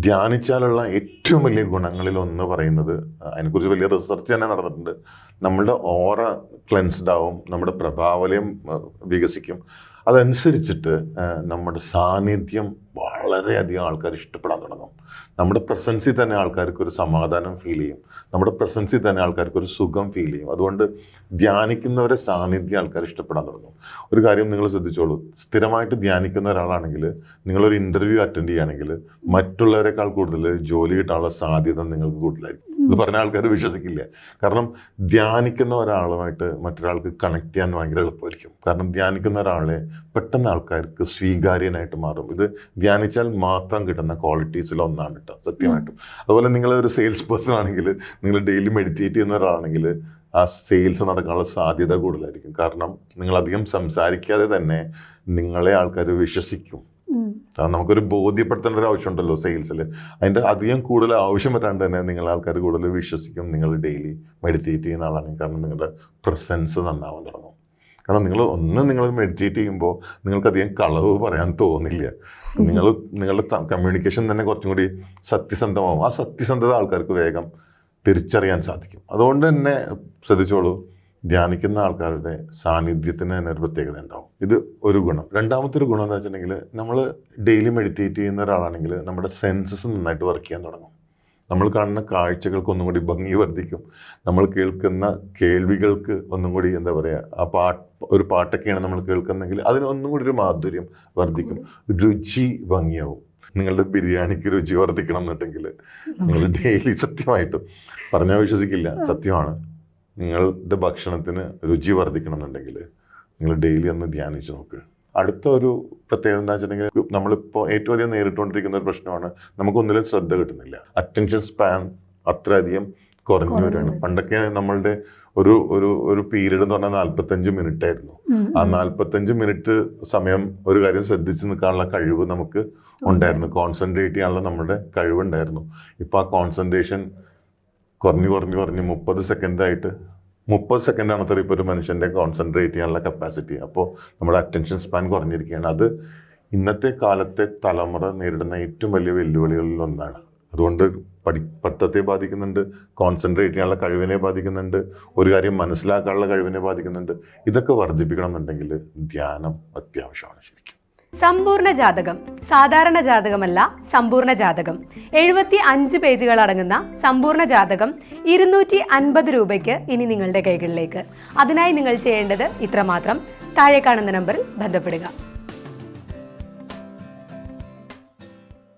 ധ്യാനിച്ചാലുള്ള ഏറ്റവും വലിയ ഗുണങ്ങളിൽ ഒന്ന് പറയുന്നത്, അതിനെക്കുറിച്ച് വലിയ റിസർച്ച് തന്നെ നടന്നിട്ടുണ്ട്. നമ്മളുടെ ഓറ ക്ലെൻസ്ഡ് ആവും, നമ്മുടെ പ്രഭാവലയം വികസിക്കും. അതനുസരിച്ചിട്ട് നമ്മുടെ സാന്നിധ്യം വളരെയധികം ആൾക്കാർ ഇഷ്ടപ്പെടാൻ തുടങ്ങും. നമ്മുടെ പ്രസൻസിൽ തന്നെ ആൾക്കാർക്ക് ഒരു സമാധാനം ഫീൽ ചെയ്യും. നമ്മുടെ പ്രസൻസിൽ തന്നെ ആൾക്കാർക്ക് ഒരു സുഖം ഫീൽ ചെയ്യും. അതുകൊണ്ട് ധ്യാനിക്കുന്നവരെ സാന്നിധ്യം ആൾക്കാർ ഇഷ്ടപ്പെടാൻ തുടങ്ങും. ഒരു കാര്യം നിങ്ങൾ ശ്രദ്ധിച്ചോളൂ, സ്ഥിരമായിട്ട് ധ്യാനിക്കുന്ന ഒരാളാണെങ്കിൽ, നിങ്ങളൊരു ഇൻ്റർവ്യൂ അറ്റൻഡ് ചെയ്യുകയാണെങ്കിൽ മറ്റുള്ളവരെക്കാൾ കൂടുതൽ ജോലി കിട്ടാനുള്ള സാധ്യത നിങ്ങൾക്ക് കൂടുതലായിരിക്കും. ഇത് പറഞ്ഞ ആൾക്കാർ വിശ്വസിക്കില്ല. കാരണം ധ്യാനിക്കുന്ന ഒരാളുമായിട്ട് മറ്റൊരാൾക്ക് കണക്ട് ചെയ്യാൻ ഭയങ്കര എളുപ്പമായിരിക്കും. കാരണം ധ്യാനിക്കുന്ന ഒരാളെ പെട്ടെന്ന് ആൾക്കാർക്ക് സ്വീകാര്യനായിട്ട് മാറും. ഇത് ധ്യാനിച്ചാൽ മാത്രം കിട്ടുന്ന ക്വാളിറ്റീസിൽ ഒന്നാണ് കേട്ടോ, സത്യമായിട്ടും. അതുപോലെ നിങ്ങളൊരു സെയിൽസ് പേഴ്സൺ ആണെങ്കിൽ, നിങ്ങൾ ഡെയിലി മെഡിറ്റേറ്റ് ചെയ്യുന്ന ഒരാളാണെങ്കിൽ ആ സെയിൽസ് നടക്കാനുള്ള സാധ്യത കൂടുതലായിരിക്കും. കാരണം നിങ്ങളധികം സംസാരിക്കാതെ തന്നെ നിങ്ങളെ ആൾക്കാർ വിശ്വസിക്കും. നമുക്കൊരു ബോധ്യപ്പെടുത്തേണ്ട ഒരു ആവശ്യമുണ്ടല്ലോ സെയിൽസിൽ. അതിൻ്റെ അധികം കൂടുതൽ ആവശ്യം വരാണ്ട് തന്നെ നിങ്ങളെ ആൾക്കാർ കൂടുതൽ വിശ്വസിക്കും നിങ്ങൾ ഡെയിലി മെഡിറ്റേറ്റ് ചെയ്യുന്ന ആളാണെങ്കിൽ. കാരണം നിങ്ങളുടെ പ്രസൻസ് നന്നാവാൻ തുടങ്ങും. കാരണം നിങ്ങൾ മെഡിറ്റേറ്റ് ചെയ്യുമ്പോൾ നിങ്ങൾക്കധികം കളവ് പറയാൻ തോന്നില്ല. നിങ്ങളുടെ കമ്മ്യൂണിക്കേഷൻ തന്നെ കുറച്ചും കൂടി സത്യസന്ധമാവും. ആ സത്യസന്ധത ആൾക്കാർക്ക് വേഗം തിരിച്ചറിയാൻ സാധിക്കും. അതുകൊണ്ട് തന്നെ ശ്രദ്ധിച്ചോളൂ, ധ്യാനിക്കുന്ന ആൾക്കാരുടെ സാന്നിധ്യത്തിന് തന്നെ ഒരു പ്രത്യേകത ഉണ്ടാവും. ഇത് ഒരു ഗുണം. രണ്ടാമത്തെ ഒരു ഗുണം എന്ന് വെച്ചിട്ടുണ്ടെങ്കിൽ, നമ്മൾ ഡെയിലി മെഡിറ്റേറ്റ് ചെയ്യുന്ന ഒരാളാണെങ്കിൽ നമ്മുടെ സെൻസസ് നന്നായിട്ട് വർക്ക് ചെയ്യാൻ തുടങ്ങും. നമ്മൾ കാണുന്ന കാഴ്ചകൾക്ക് ഒന്നും കൂടി ഭംഗി വർദ്ധിക്കും. നമ്മൾ കേൾക്കുന്ന കേൾവികൾക്ക് ഒന്നും കൂടി എന്താ പറയുക, ഒരു പാട്ടൊക്കെയാണ് നമ്മൾ കേൾക്കുന്നതെങ്കിൽ അതിന് ഒന്നും കൂടി ഒരു മാധുര്യം വർദ്ധിക്കും. രുചി ഭംഗിയാവും. നിങ്ങളുടെ ബിരിയാണിക്ക് രുചി വർദ്ധിക്കണം എന്നുണ്ടെങ്കിൽ നിങ്ങൾ ഡെയിലി, സത്യമായിട്ടും പറഞ്ഞാൽ വിശ്വസിക്കില്ല, സത്യമാണ്, നിങ്ങളുടെ ഭക്ഷണത്തിന് രുചി വർദ്ധിക്കണം എന്നുണ്ടെങ്കിൽ നിങ്ങൾ ഡെയിലി ഒന്ന് ധ്യാനിച്ച് നോക്ക്. അടുത്ത ഒരു പ്രത്യേകത എന്താ വെച്ചിട്ടുണ്ടെങ്കിൽ, നമ്മളിപ്പോൾ ഏറ്റവും അധികം നേരിട്ടുകൊണ്ടിരിക്കുന്ന ഒരു പ്രശ്നമാണ്, നമുക്കൊന്നിലും ശ്രദ്ധ കിട്ടുന്നില്ല. അറ്റൻഷൻ സ്പാൻ അത്രയധികം കുറഞ്ഞു വരികയാണ്. പണ്ടൊക്കെ നമ്മളുടെ ഒരു പീരീഡ് എന്ന് പറഞ്ഞാൽ 45 മിനിറ്റ് ആയിരുന്നു. ആ 45 മിനിറ്റ് സമയം ഒരു കാര്യം ശ്രദ്ധിച്ച് നിൽക്കാനുള്ള കഴിവ് നമുക്ക് ഉണ്ടായിരുന്നു. കോൺസെൻട്രേറ്റ് ചെയ്യാനുള്ള നമ്മുടെ കഴിവുണ്ടായിരുന്നു. ഇപ്പോൾ ആ കോൺസെൻട്രേഷൻ കുറഞ്ഞ് 30 സെക്കൻഡായിട്ട് 30 സെക്കൻഡാണ് അത്ര ഇപ്പോൾ ഒരു മനുഷ്യൻ്റെ കോൺസെൻട്രേറ്റ് ചെയ്യാനുള്ള കപ്പാസിറ്റി. അപ്പോൾ നമ്മുടെ അറ്റൻഷൻ സ്പാൻ കുറഞ്ഞിരിക്കുകയാണ്. അത് ഇന്നത്തെ കാലത്തെ തലമുറ നേരിടുന്ന ഏറ്റവും വലിയ വെല്ലുവിളികളിൽ ഒന്നാണ്. അതുകൊണ്ട് പഠിത്തത്തെ ബാധിക്കുന്നുണ്ട്, കോൺസെൻട്രേറ്റ് ചെയ്യാനുള്ള കഴിവിനെ ബാധിക്കുന്നുണ്ട്, ഒരു കാര്യം മനസ്സിലാക്കാനുള്ള കഴിവിനെ ബാധിക്കുന്നുണ്ട്. ഇതൊക്കെ വർദ്ധിപ്പിക്കണം എന്നുണ്ടെങ്കിൽ ധ്യാനം അത്യാവശ്യമാണ് ശരിക്കും. സമ്പൂർണ്ണ ജാതകം, സാധാരണ ജാതകമല്ല, സമ്പൂർണ്ണ ജാതകം. 75 പേജുകൾ അടങ്ങുന്ന സമ്പൂർണ്ണ ജാതകം 250 രൂപയ്ക്ക് ഇനി നിങ്ങളുടെ കൈകളിലേക്ക്. അതിനായി നിങ്ങൾ ചെയ്യേണ്ടത് ഇത്രമാത്രം: താഴെ കാണുന്ന നമ്പറിൽ ബന്ധപ്പെടുക.